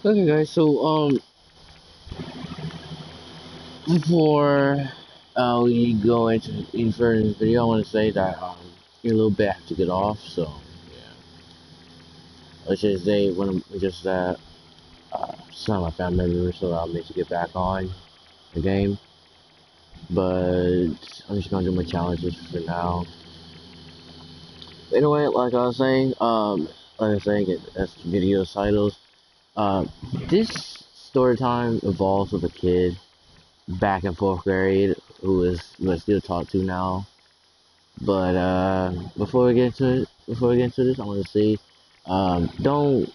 Okay, guys. So, before we go into further in the video, I want to say that in a little bit I have to get off. So, yeah, let's just say when I'm just some of my family members so I'll make you get back on the game. But I'm just gonna do my challenges for now. Anyway, like I was saying, as video titles, um, this story time evolves with a kid back in fourth grade who I still talk to now. But before we get into this, I want to say, don't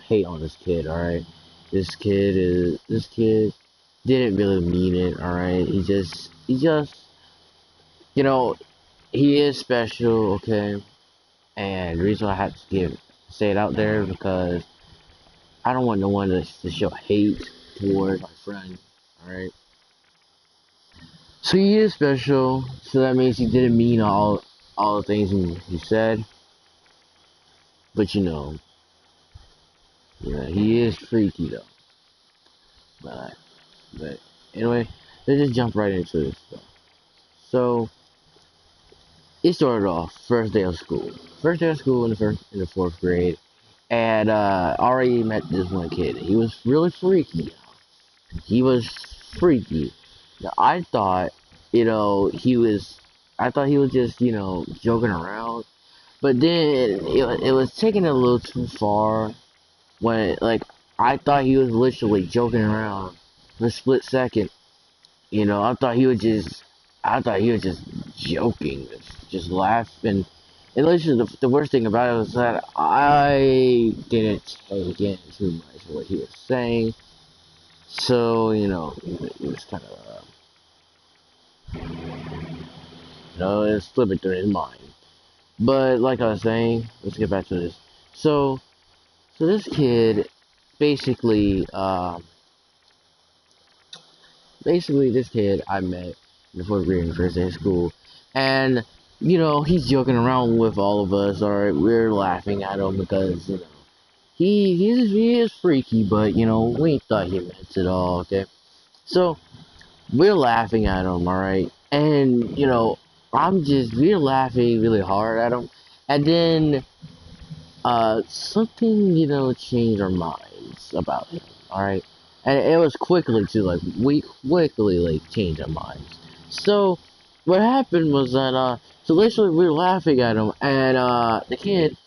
hate on this kid. All right, this kid didn't really mean it. All right, he just you know he is special. Okay, and the reason I have to say it out there because I don't want no one to show hate towards my friend. All right. So he is special, so that means he didn't mean all the things he said, but yeah, he is freaky though. But but anyway, let's just jump right into this stuff. So it started off first day of school. First day of school in the fourth grade, and already met this one kid. He was really freaky. He was freaky. Now, I thought he was just joking around. But then it was taking it a little too far when like I thought he was literally joking around for a split second. I thought he was just joking, just laughing. And literally the worst thing about it was that I didn't take in too much of what he was saying. So, it was kind of, it was slipping through his mind. But like I was saying, let's get back to this. So, so this kid basically, this kid I met before we were in first day of school, and he's joking around with all of us. All right, we're laughing at him because he is freaky, but we thought he meant it all. Okay, so we're laughing at him. All right, and we're laughing really hard at him, and then something changed our minds about him. All right, and it was quickly too. Like we quickly changed our minds. So what happened was that so literally we were laughing at him, and the kid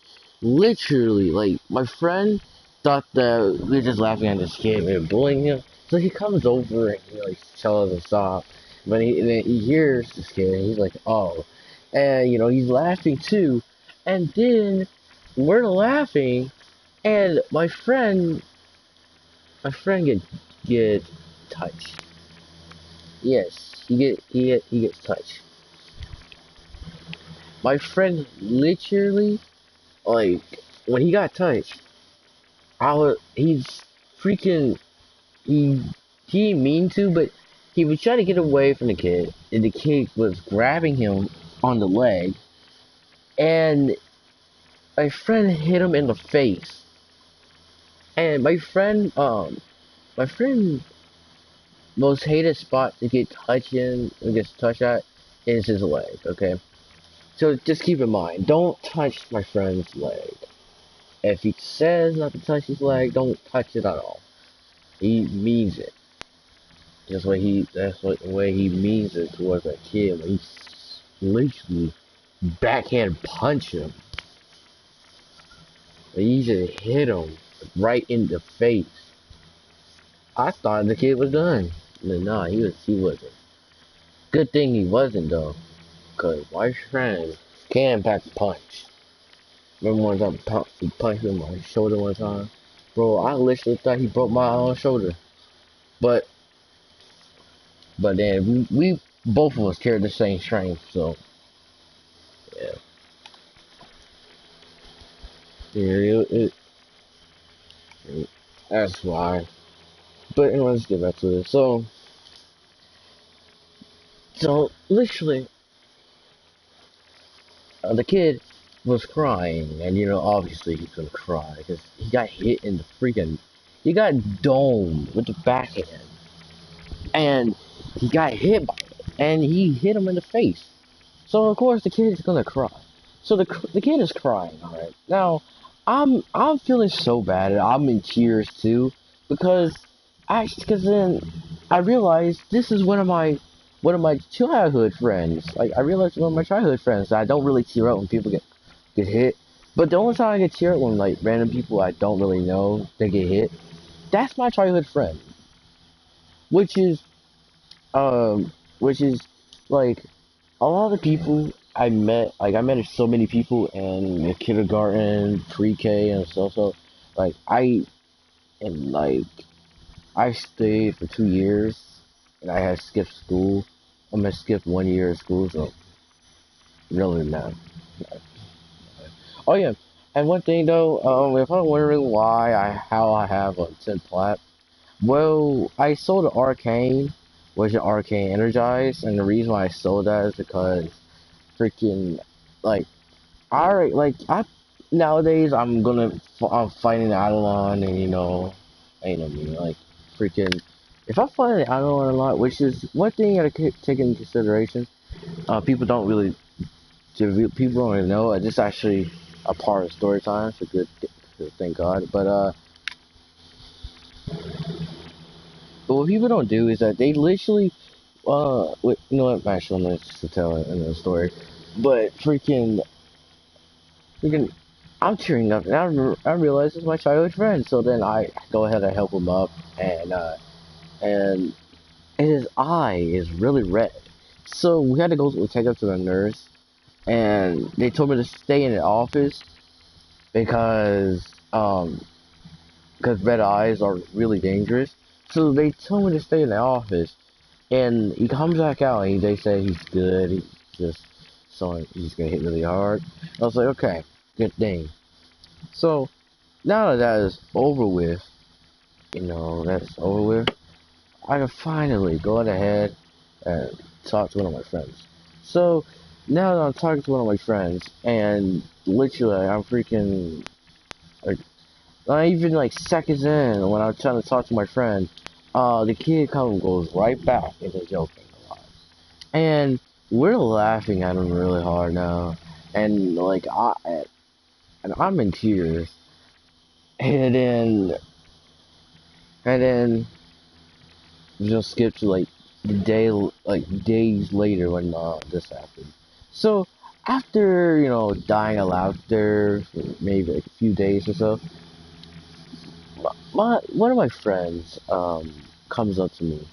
literally my friend thought that we were just laughing at this kid, we were bullying him. So he comes over and he tells us to stop. But and then he hears this kid and he's like, oh, and he's laughing too, and then we're laughing, and my friend get touched. Yes, he gets touched. My friend literally like when he got touched, he's freaking he he didn't mean to, but he was trying to get away from the kid, and the kid was grabbing him on the leg, and my friend hit him in the face, and my friend most hated spot to get touched at is his leg, okay? So just keep in mind, don't touch my friend's leg. If he says not to touch his leg, don't touch it at all. He means it. That's what the way he means it towards that kid when he literally backhand punch him. He just hit him right in the face. I thought the kid was done. But nah, he wasn't. Good thing he wasn't though. Cause my friend can pack a punch. Remember one time he punched me on my shoulder one time? Bro, I literally thought he broke my own shoulder. But then we both of us carried the same strength, so yeah. Yeah, that's why. But anyway, let's get back to this. So literally, the kid was crying, and obviously he's gonna cry because he got hit in the freaking, he got domed with the backhand, and he got hit by it, and he hit him in the face. So of course the kid is gonna cry. So the kid is crying. All right. Now I'm feeling so bad. I'm in tears too because because then I realized this is one of my childhood friends. Like I realized one of my childhood friends that I don't really tear up when people get hit. But the only time I get tear up when like random people I don't really know they get hit. That's my childhood friend, which is um which is like a lot of people I met, like I met so many people in the kindergarten, pre-K, and stuff. So, like and like I stayed for 2 years, and I had skipped school. I mean, skipped 1 year of school, so really not. Oh yeah, and one thing though, if I'm wondering how I have a 10 plat, well, I sold an Arcane, which is Arcane Energized, and the reason why I sold that is because freaking like alright, like I nowadays I'm fighting Eidolon and like freaking if I'm fighting Eidolon a lot, which is one thing you gotta take into consideration. People don't really people don't really know. This is actually a part of story time, so thank God. But what people don't do is that they literally you know what? Actually, I'm just to tell another story, but freaking I'm tearing up, and I realize it's my childhood friend. So then I go ahead and help him up, and and his eye is really red. So we had to go take him to the nurse, and they told me to stay in the office because because red eyes are really dangerous. So they told me to stay in the office, and he comes back out, and they say he's good. He's just so he's gonna hit really hard. I was like, okay, good thing. So now that that is over with, that's over with, I can finally go ahead and talk to one of my friends. So now that I'm talking to one of my friends, and literally I'm freaking, like, not even like seconds in when I'm trying to talk to my friend, the kid comes goes right back into joking a lot. And we're laughing at him really hard now. And like, and I'm in tears. And then, and then, just skip to like days later when this happened. So after dying of laughter for maybe like a few days or so, my one of my friends comes up to me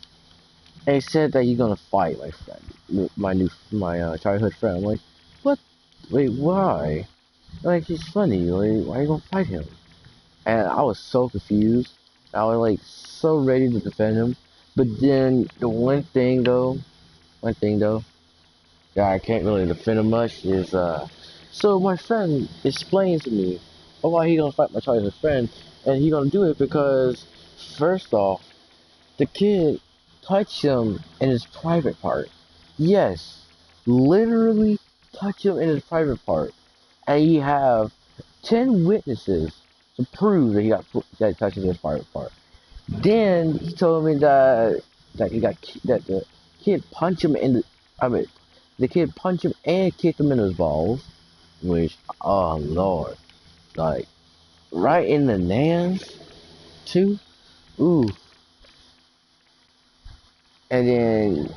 and he said that he's gonna fight my friend, my childhood friend. I'm like, what? Wait, why? Like he's funny. Like why are you gonna fight him? And I was so confused. I was like so ready to defend him. But then the one thing though, that I can't really defend him much is so my friend explains to me why he gonna fight my childhood friend, and he gonna do it because first off, the kid touched him in his private part. Yes, literally touch him in his private part, and you have 10 witnesses to prove that that he touched his private part. Then he told me that that the kid punched him in the I mean the kid punched him and kicked him in his balls, which oh lord, like right in the nans too. Ooh, and then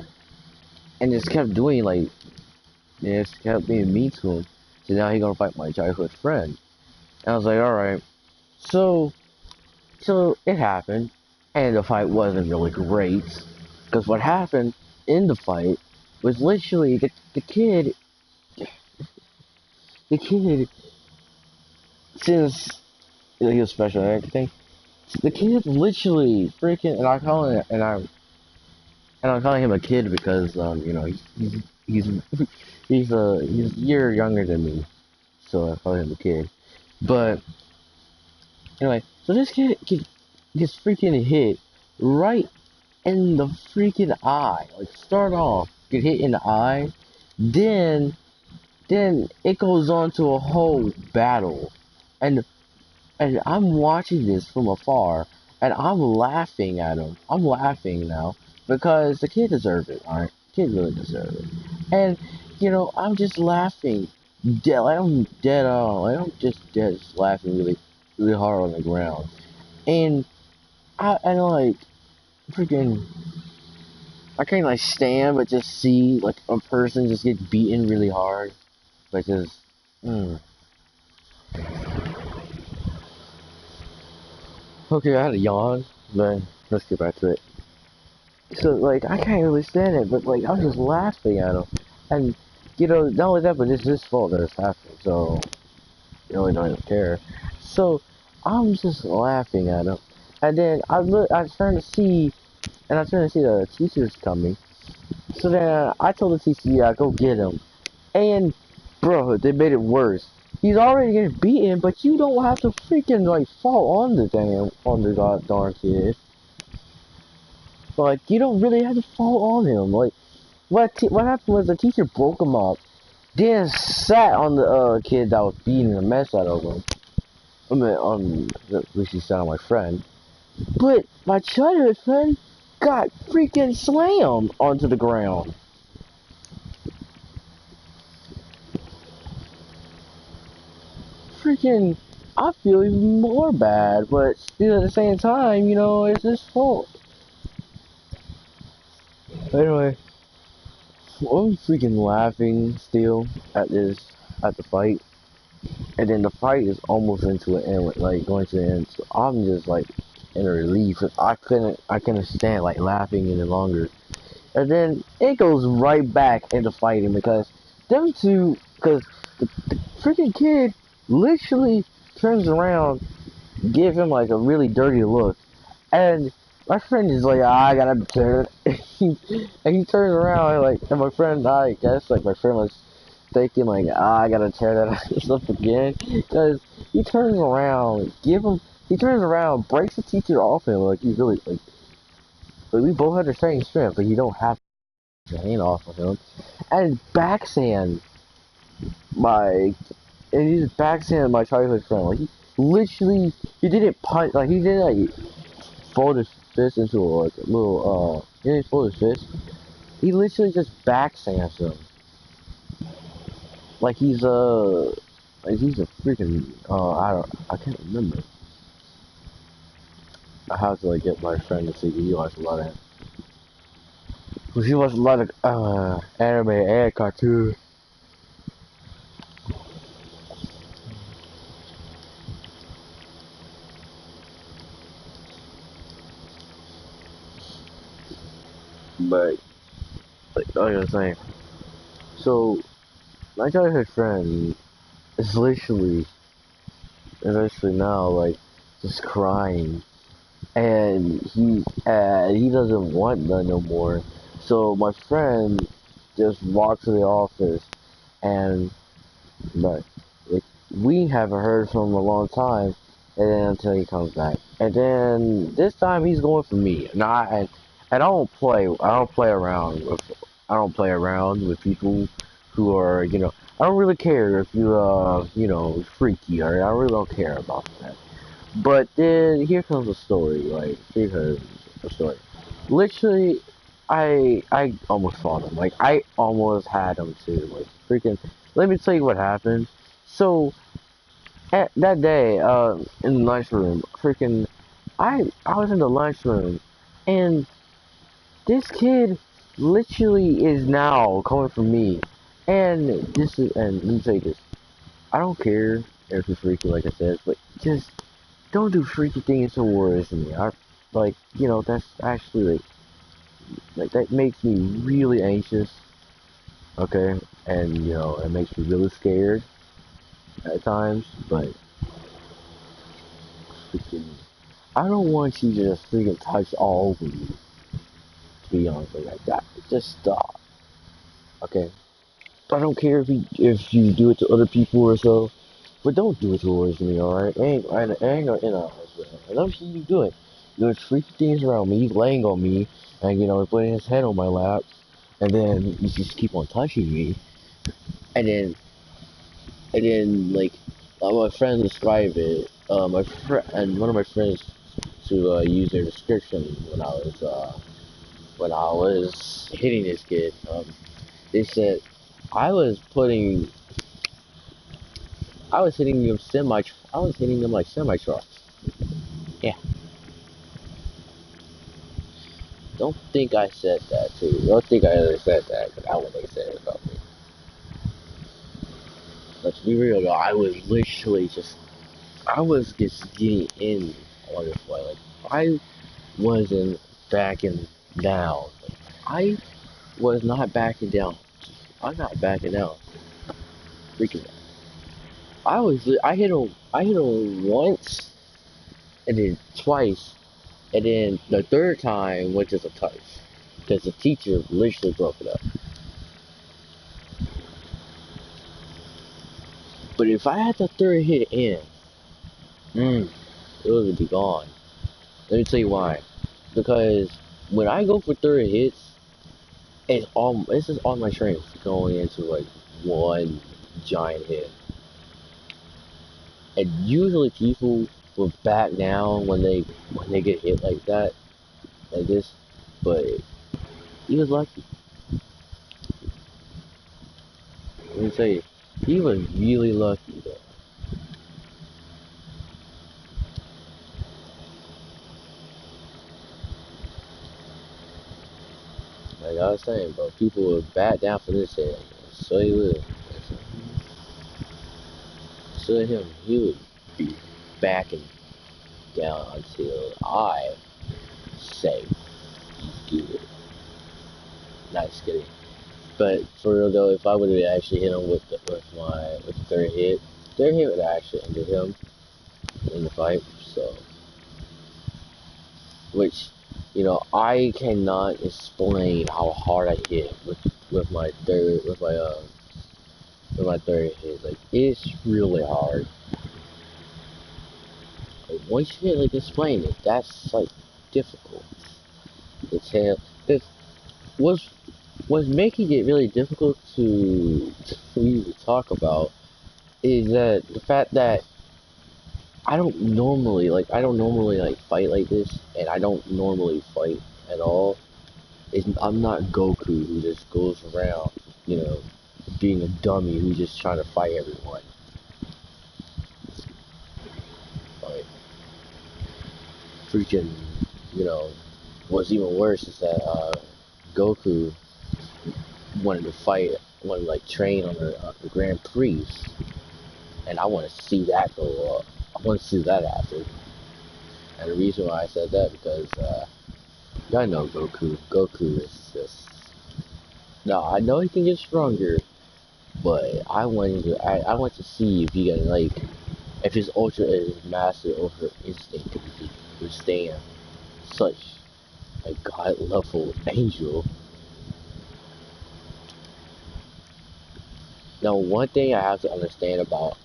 just kept doing like just kept being mean to him. So now he gonna fight my childhood friend. And I was like, all right. So it happened, and the fight wasn't really great because what happened in the fight was literally the kid since he was special and everything, the kid literally freaking and I'm calling him a kid because he's he's a year younger than me, so I call him a kid. But anyway, so this kid gets freaking hit right in the freaking eye. Like start off, get hit in the eye, then it goes on to a whole battle, and And I'm watching this from afar, and I'm laughing at him. I'm laughing now because the kid deserved it. All right, kid really deserved it. And I'm just laughing, dead. Like I'm dead on. Like I'm just dead, just laughing really, really hard on the ground. And like freaking, I can't like stand, but just see like a person just get beaten really hard, like just. Mm. Okay, I had a yawn, but let's get back to it. So like I can't really stand it, but like I'm just laughing at him, and not only that, but it's his fault that it's happening. So you really don't even care. So I'm just laughing at him, and then I turn to see, and I turn to see the teacher's coming. So then I told the teacher, yeah, go get him, and bro, they made it worse. He's already getting beaten, but you don't have to freaking like fall on the god darn kid. Like you don't really have to fall on him. Like what happened was the teacher broke him up, then sat on the kid that was beating the mess out of him. I mean, at least he sat on my friend. But my childhood friend got freaking slammed onto the ground. Freaking, I feel even more bad, but still at the same time, it's his fault. Anyway, I'm freaking laughing still at the fight. And then the fight is almost into an end, like going to the end. So I'm just like in a relief. I couldn't stand like laughing any longer. And then it goes right back into fighting because the freaking kid literally turns around, give him like a really dirty look, and my friend is like, I gotta turn it. And he turns around and like, and my friend, I guess like my friend was thinking like, I gotta tear that stuff again, because he turns around, breaks the teacher off him, like he really like we both had the same strength, but you don't have to hang off of him, and backhand my, and he just backhand my childhood friend, like he literally, he didn't punch, like he didn't like fold his fist into like a little he didn't fold his fist, he literally just backhands him. Like he's a freaking I can't remember. I have to like get my friend to see he watched a lot of cause he watched a lot of anime and cartoons. But like I was saying, so my childhood friend is literally now like just crying, and he doesn't want none no more. So my friend just walks to the office, and but like, we haven't heard from him in a long time, and then until he comes back, and then this time he's going for me. And I don't play around with people who are I don't really care if you freaky, or I really don't care about that. But then here comes a story. Like here comes a story. Literally, I almost fought him. Like I almost had him too. Like freaking. Let me tell you what happened. So that day, in the lunchroom, freaking, I was in the lunchroom, and this kid literally is now coming for me, and let me tell you this. I don't care if you're freaky, like I said, but just don't do freaky things towards me. That's actually like that makes me really anxious. Okay, and it makes me really scared at times. But freaking, I don't want you to just freaking touch all over me. To be honest, like that, just stop. Okay, I don't care if you do it to other people or so, but don't do it towards me. All right, I ain't gonna I don't see you doing. You're freaking things around me, laying on me, and putting his head on my lap, and then you just keep on touching me, and then like my friend described it. my friend and one of my friends to use their description when I was hitting this kid. They said I was putting I was hitting him semi I was hitting him like semi trucks. Yeah. Don't think I said that to you. Don't think I ever said that because I wouldn't say it about me. But to be real though, I was just getting in on this fight. Like I wasn't backing down. Like, I was not backing down. I'm not backing down. Freaking I hit him once and then twice and then the third time went just a touch. Because the teacher literally broke it up. But if I had the third hit in, it would be gone. Let me tell you why. Because when I go for third hits, it's just all my strength going into like one giant hit. And usually people will back down when they get hit like that, like this. But he was lucky. Let me tell you, he was really lucky though. Like I was saying, bro, people would back down for this hit. So he would. So him, he would be backing down until I say he's good. Not just kidding. But for real though, if I would have actually hit him with the third hit would have actually ended him in the fight. So, which I cannot explain how hard I hit with my third hit. Like it's really hard. Like, once you hit, like explain it, that's like difficult. It's hell. This was making it really difficult to even talk about is that the fact that I don't normally like fight like this, and I don't normally fight at all. I'm not Goku who just goes around, you know, being a dummy who's just trying to fight everyone. Like freaking, you know, what's even worse is that Goku wanted to fight, wanted to like train on the Grand Prix, and I want to see that go up. I want to see that happen. And the reason why I said that because y'all know Goku. Goku is just no. I know he can get stronger, but I want to see if he can like if his master ultra instinct can withstand such a god level angel. Now, one thing I have to understand about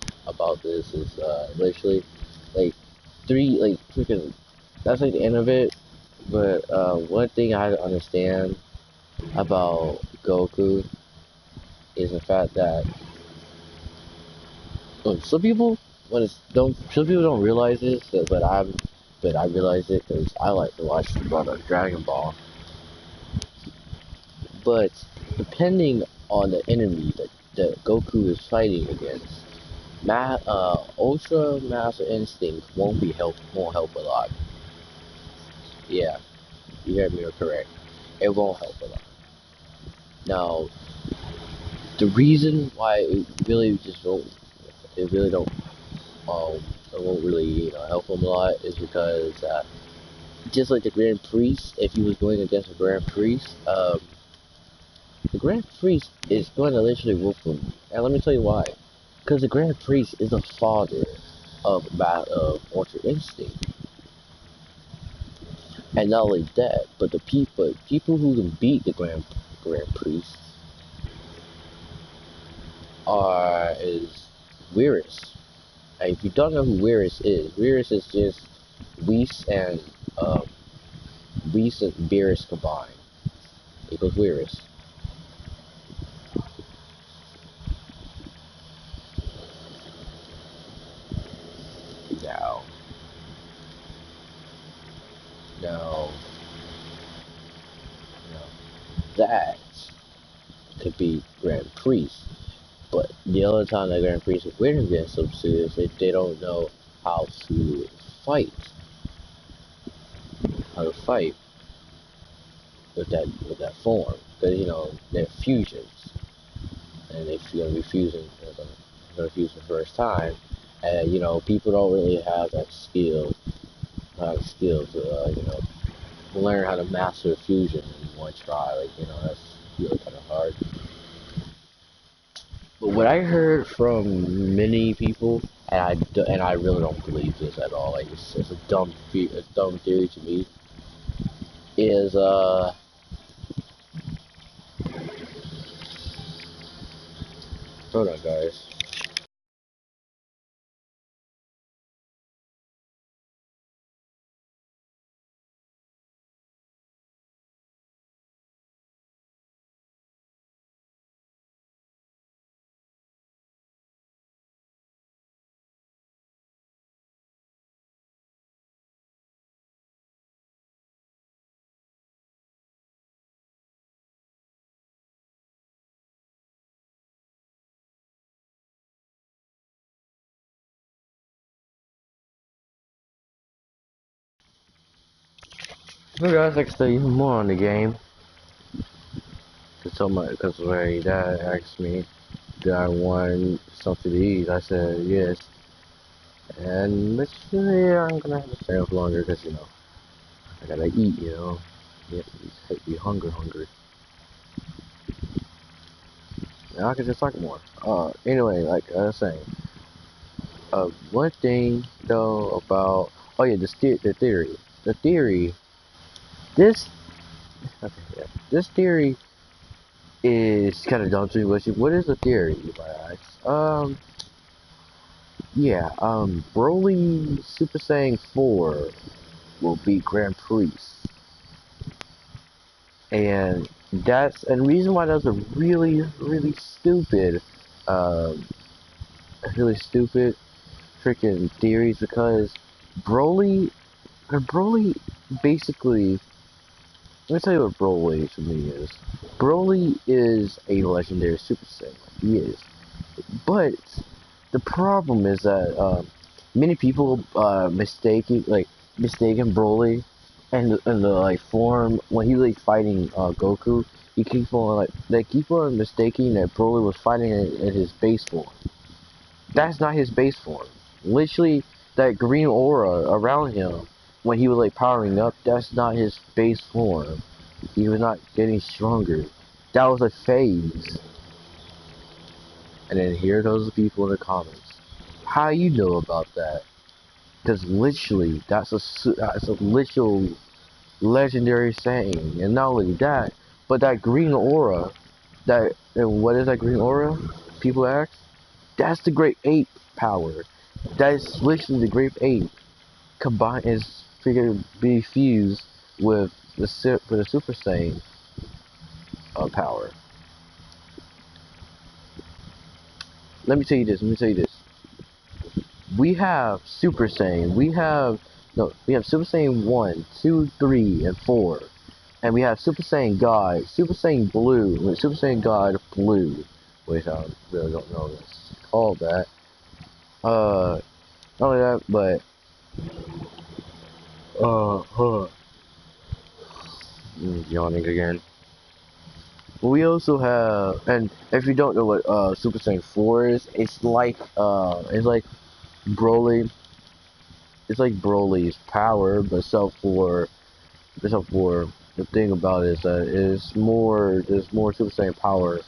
this is literally like like freaking that's like the end of it. But one thing I have to understand about Goku is the fact that some people don't realize this, but I realize it because I like to watch a lot of Dragon Ball. But depending on the enemy that Goku is fighting against, Ultra Master Instinct won't help a lot. Yeah, you heard me correct. It won't help a lot. Now, the reason why it really don't it won't really help him a lot is because just like the Grand Priest, if he was going against the Grand Priest, the Grand Priest is going to literally whoop him. And let me tell you why. Because the Grand Priest is the father of Ultra Instinct. And not only that, but the people who can beat the Grand Priest is Weirus. And if you don't know who Weirus is just Whis and um, Whis and Beerus combined. Equals Weirus. Now, Now, that could be Grand Priest. But the other time that Grand Priest would win against them is if they don't know how to fight, how to fight with that form. Because they're fusions, and they're gonna be fusing. They're gonna fuse the first time, and people don't really have that skill to learn how to master fusion in one try. That's really kind of hard. But what I heard from many people, and I really don't believe this at all. Like it's a dumb theory to me. Is hold on, guys. Okay, guys, like to tell you more on the game. Because my dad asked me, did I want something to eat? I said yes. And literally, I'm gonna have to stay up longer because I gotta eat. You have to be hungry. Now I can just talk more. Anyway, like I was saying, one thing though about the theory, this okay, yeah, this theory is kind of dumb to me. What is the theory, you might ask? Yeah, Broly Super Saiyan 4 will beat Grand Priest, and the reason why that's a um, really stupid freaking theories because Broly, Broly basically, let me tell you what Broly to me is. Broly is a legendary Super Saiyan. He is. But the problem is that many people mistaken Broly and the like form when he was like fighting Goku. He keep on they keep on mistaking that Broly was fighting in his base form. That's not his base form. Literally, that green aura around him when he was like powering up, that's not his base form. He was not getting stronger. That was a phase. And then here goes the people in the comments. How you know about that? Because literally, that's a literal legendary saying. And not only that, but that green aura, and what is that green aura? People ask. That's the Great Ape power. That is literally the Great Ape combined is figured to be fused with the Super Saiyan power. Let me tell you this. We have Super Saiyan. We have Super Saiyan 1, 2, 3, and 4. And we have Super Saiyan God, Super Saiyan Blue, Super Saiyan God Blue, which I really don't know if it's called that. Not only that, but hold on. Yawning again. We also have, and if you don't know what Super Saiyan 4 is, Broly. It's like Broly's power, but except for the thing about it is that there's more Super Saiyan power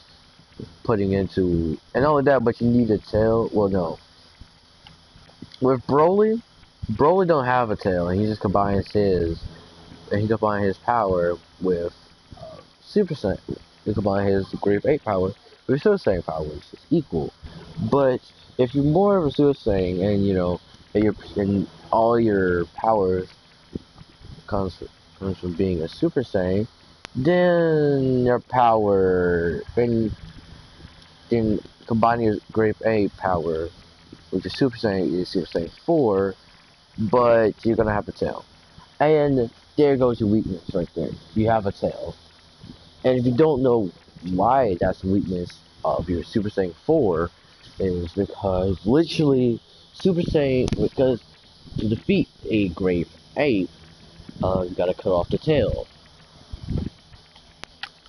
putting into, and not only that, but you need a tail. Well, no, with Broly don't have a tail, and he combines his power with Super Saiyan. He combines his Grade 8 power with Super Saiyan power, which is equal. But if you're more of a Super Saiyan, and and all your powers comes comes from being a Super Saiyan, then your power, then combining your Grade 8 power with your Super Saiyan is Super Saiyan 4, but you're gonna have to tell. And there goes your weakness right there. You have a tail. And if you don't know why that's the weakness of your Super Saiyan 4, is because literally Super Saiyan, because to defeat a Grave Ape, you gotta cut off the tail.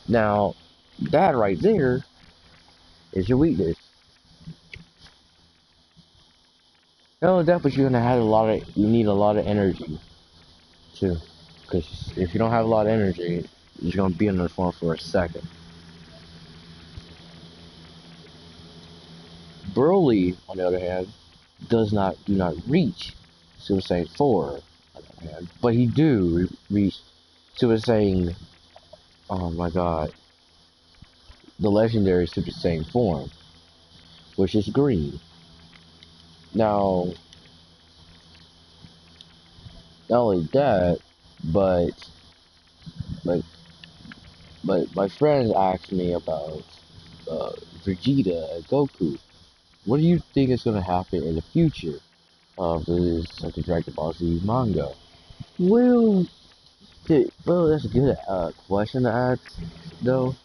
Now, that right there is your weakness. No, that, but you're gonna have you need a lot of energy too. Because if you don't have a lot of energy, you're gonna be in the form for a second. Broly, on the other hand, do not reach Super Saiyan 4, on the other hand, but he do reach Super Saiyan, oh my god, the legendary Super Saiyan form, which is green. Now, not only that, but but but my friends asked me about uh, Vegeta and Goku. What do you think is going to happen in the future of this like the Dragon Ball Z manga? Well, well, that's a good question to ask, though.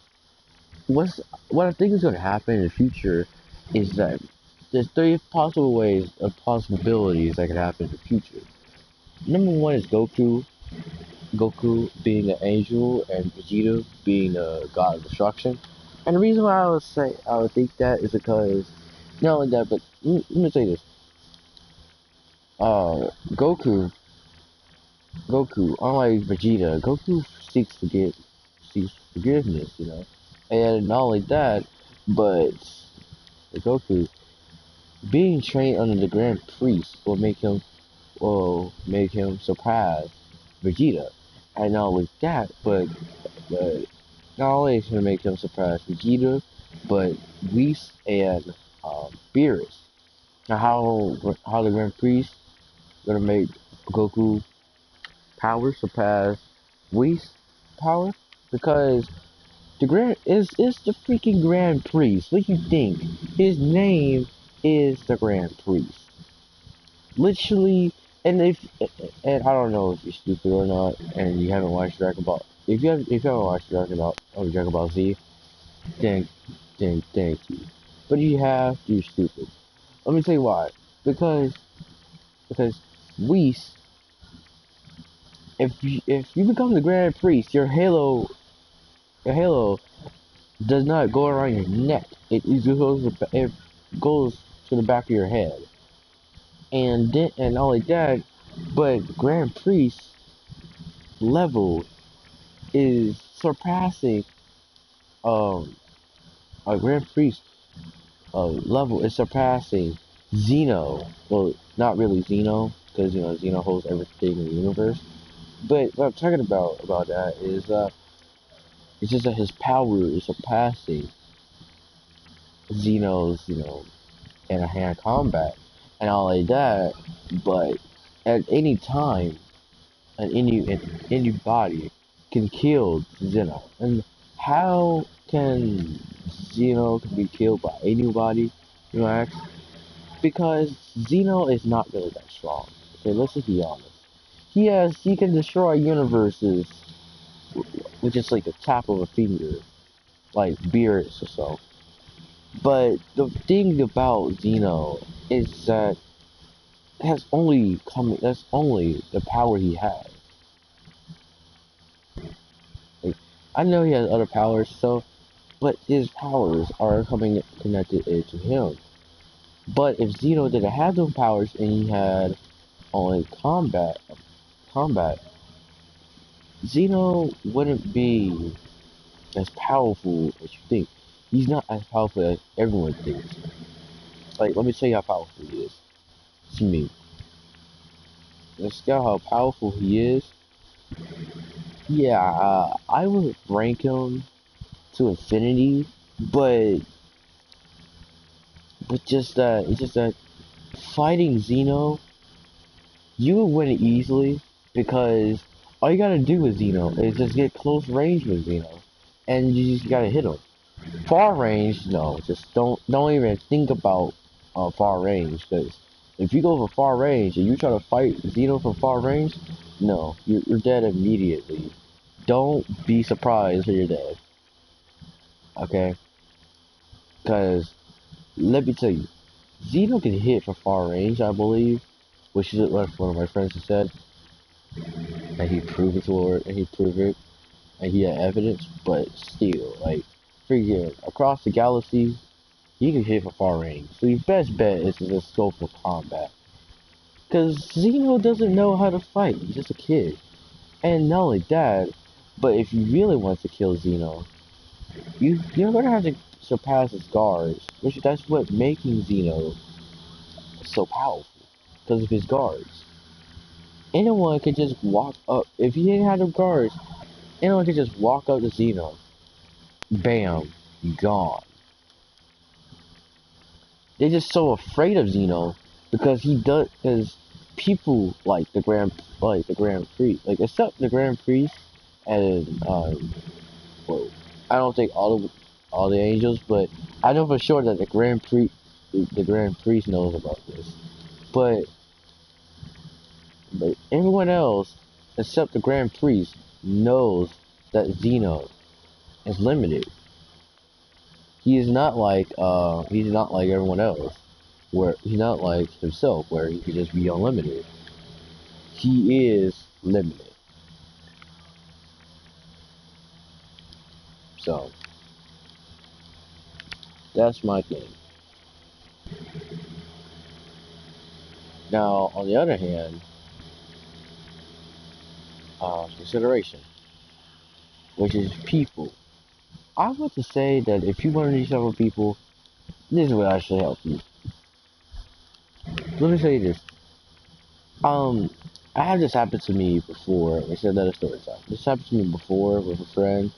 What I think is going to happen in the future is that there's three possible ways of possibilities that could happen in the future. Number one is Goku being an angel and Vegeta being a god of destruction. And the reason why I would think that is because not only that, but let me say this: uh, Goku, unlike Vegeta, Goku seeks forgiveness, you know. And not only that, but Goku being trained under the Grand Priest will make him surpass Vegeta. And not only that, but not only is it gonna make him surpass Vegeta, but Whis and Beerus. Now how the Grand Priest gonna make Goku power surpass Whis power? Because the Grand is the freaking Grand Priest. What do you think? His name is the Grand Priest. Literally, and and I don't know if you're stupid or not, and you haven't watched Dragon Ball. If you haven't watched Dragon Ball Z, then thank you. But if you have, you're stupid. Let me tell you why. Because because Whis, if you become the Grand Priest, your halo does not go around your neck. It goes to the back of your head. And not only that, but Grand Priest level is surpassing um a Grand Priest level is surpassing Xeno. Well, not really Xeno, because you know Xeno holds everything in the universe. But what I'm talking about that is it's just that his power is surpassing Xeno's, you know, in a hand combat and all like that. But at any time, and anybody can kill Xeno. And how can Xeno be killed by anybody? You know, ask? Because Xeno is not really that strong. Okay, let's just be honest. He can destroy universes with just like a tap of a finger, like Beerus or so. But the thing about Xeno is that that's only the power he has. Like, I know he has other powers, so but his powers are coming connected to him. But if Zeno didn't have those powers and he had only combat, Zeno wouldn't be as powerful as you think. He's not as powerful as everyone thinks. Like, let me tell you how powerful he is. To me, let's see how powerful he is. Yeah, I would rank him to infinity, but it's just that fighting Zeno, you would win it easily because all you gotta do with Zeno is just get close range with Zeno, and you just gotta hit him. Far range, no, just don't even think about far range because if you go for far range and you try to fight Zeno from far range, No, you're dead immediately. Don't be surprised when you're dead. Okay? Because, let me tell you, Xeno can hit from far range, I believe, which is what one of my friends has said, and he proved it and he proved it, and he had evidence, but still, like, freaking across the galaxy, he can hit from far range. So your best bet is to just go for combat. Because Xeno doesn't know how to fight, he's just a kid. And not only that, but if you really want to kill Xeno, you're gonna have to surpass his guards, which that's what making Xeno so powerful, because of his guards. Anyone could just walk up, if he didn't have the guards, anyone could just walk up to Xeno, bam, gone. They're just so afraid of Xeno because because people like the Grand Prix, like except the Grand Prix and well, I don't think all the angels, but I know for sure that the Grand Prix knows about this. But everyone else except the Grand Prix knows that Xeno is limited. He's not like everyone else, where he's not like himself where he could just be unlimited. He is limited. So that's my thing. Now on the other hand, consideration, which is people. I want to say that if you want to reach out with people, this is what actually help you. Let me tell you this. Um, I had this happen to me before. I said that a story time. This happened to me before with a friend.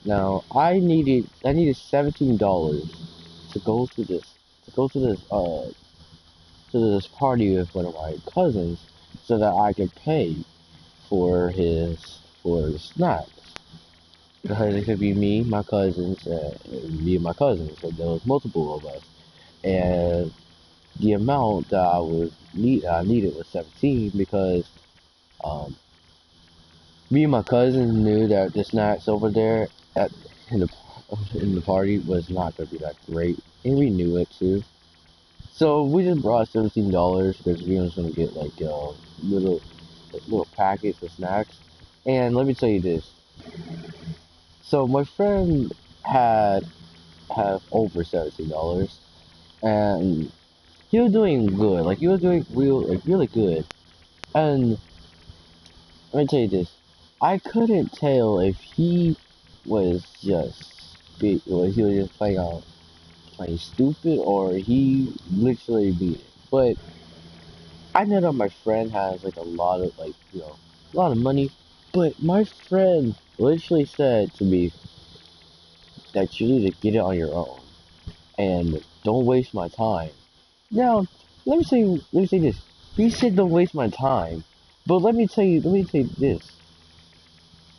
Now I needed $17 to go to this party with one of my cousins so that I could pay for the snacks. Because it could be me, my cousins, me and my cousins. So there was multiple of us, and the amount that I needed was 17 because um, me and my cousins knew that the snacks over there at in the in the party was not gonna be that great, and we knew it too. So we just brought $17 because we was gonna get like little little packets of snacks. And let me tell you this. So my friend had have over $17, and he was doing good. Like he was doing really good. And let me tell you this. I couldn't tell if he was or he was just playing stupid, or he literally beat it. But I know that my friend has like a lot of a lot of money. But my friend literally said to me that you need to get it on your own and don't waste my time. Now, let me say this. He said don't waste my time, but let me tell you this.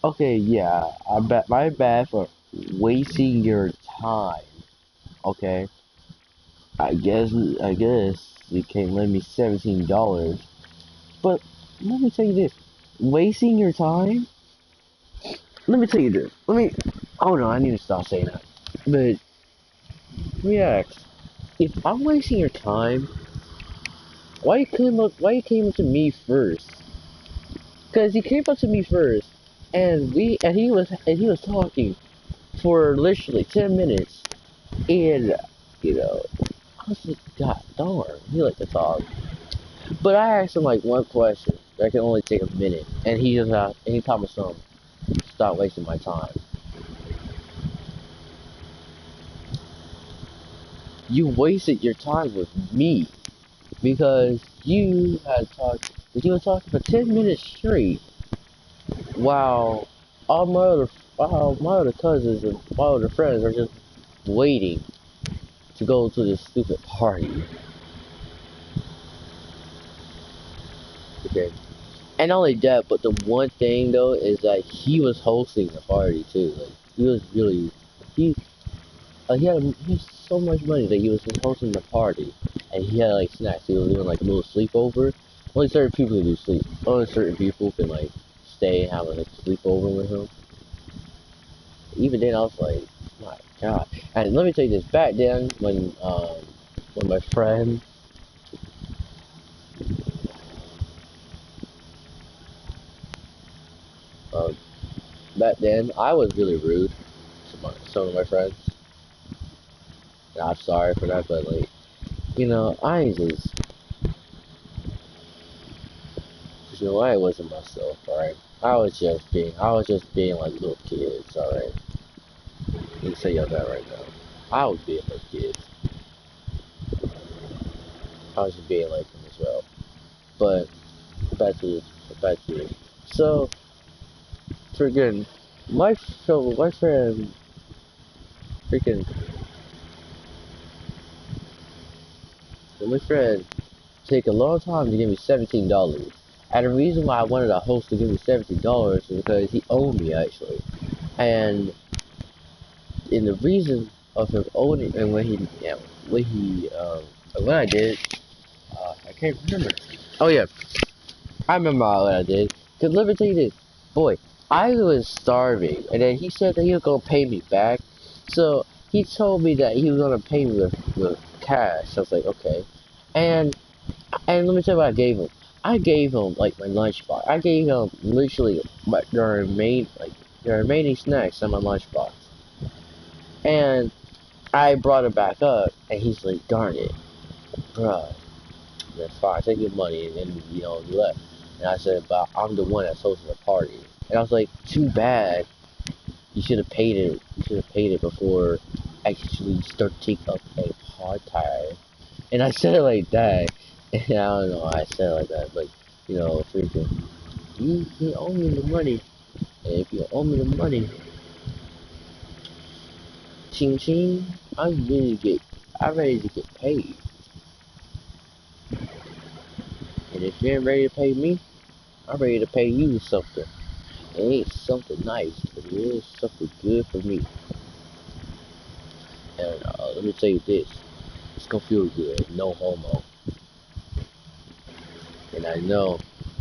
Okay, yeah, I bet my bad for wasting your time. Okay, I guess you can't lend me $17, but let me tell you this: wasting your time. Let me tell you this. Hold on. I need to stop saying that. But let me ask: if I'm wasting your time, why you came up to me first? Because he came up to me first, and he was talking for literally 10 minutes, and I was like, God darn, he like to talk. But I asked him like one question that can only take a minute, and he just and he told me something. Stop wasting my time. You wasted your time with me because you were talking for 10 minutes straight, while all my other cousins and my other friends are just waiting to go to this stupid party. Okay. And not only that, but the one thing though is that he was hosting the party too. Like he was really he he had so much money that he was just hosting the party, and he had like snacks. He was doing like a little sleepover, Only certain people can do sleep. Only certain people can like stay and have like sleepover with him. Even then, I was like, my God. And let me tell you this: back then, when my friend, um, back then, I was really rude to some of my friends. And I'm sorry for that, but like, I wasn't myself, alright? I was just being like little kids, alright? Let me tell you that right now. I was being like kids. I was just being like them as well. But back to this, back to this. So, freaking, my friend, freaking, my friend, take a long time to give me $17. And the reason why I wanted a host to give me $17 is because he owed me actually. And in the reason of him owning and what I did, I can't remember. Oh yeah, I remember what I did. Cause let me tell you this, boy, I was starving, and then he said that he was gonna pay me back. So he told me that he was gonna pay me with cash. I was like, okay, and let me tell you what I gave him. I gave him like my lunchbox. I gave him literally the remaining snacks in my lunchbox, and I brought it back up, and he's like, darn it, bruh, that's fine, take your money, and then, you left. And I said, but I'm the one that's hosting the party. And I was like, too bad, you should have paid it, before I actually start taking up a part-time. And I said it like that, and I don't know why I said it like that, but, freaking, you owe me the money, and if you owe me the money, ching ching, I'm ready to get paid. And if you ain't ready to pay me, I'm ready to pay you something. It ain't something nice, but it is something good for me. And let me tell you this, it's gonna feel good, no homo. And I know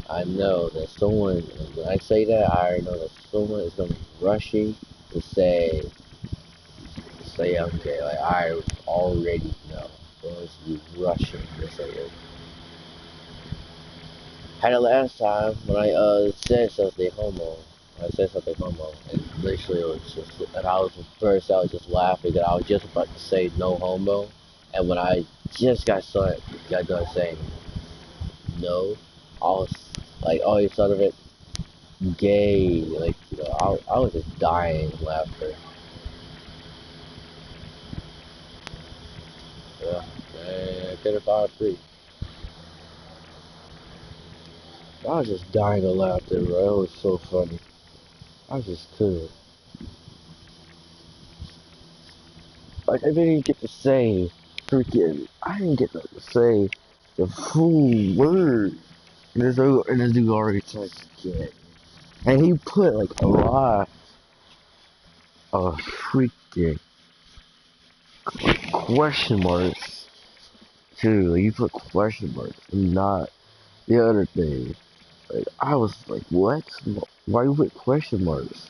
that someone, when I say that, I already know that someone is gonna be rushing to say I'm gay. Like, I already know. Someone's gonna be rushing to say it. Had it last time when I said something homo. I said something homo, and literally it was just, and I was first I was just laughing, and I was just about to say no homo, and when I just got done saying no, I was like, oh, you son of it, gay, like, I was just dying laughter. Yeah, man, I could have found free. I was just dying of laughter, bro. It was so funny. I just couldn't. Like, I didn't get to say I didn't get to say the full word. And this dude already starts to get. And he put like a lot of freaking question marks too. Like, you put question marks and not the other thing. Like, I was like, what? Why you put question marks?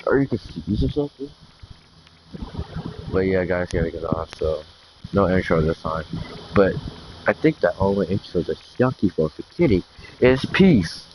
Are you confused or something? But yeah, guys, gotta get off, so no intro this time. But I think the only intro that's yucky for forgetting is peace.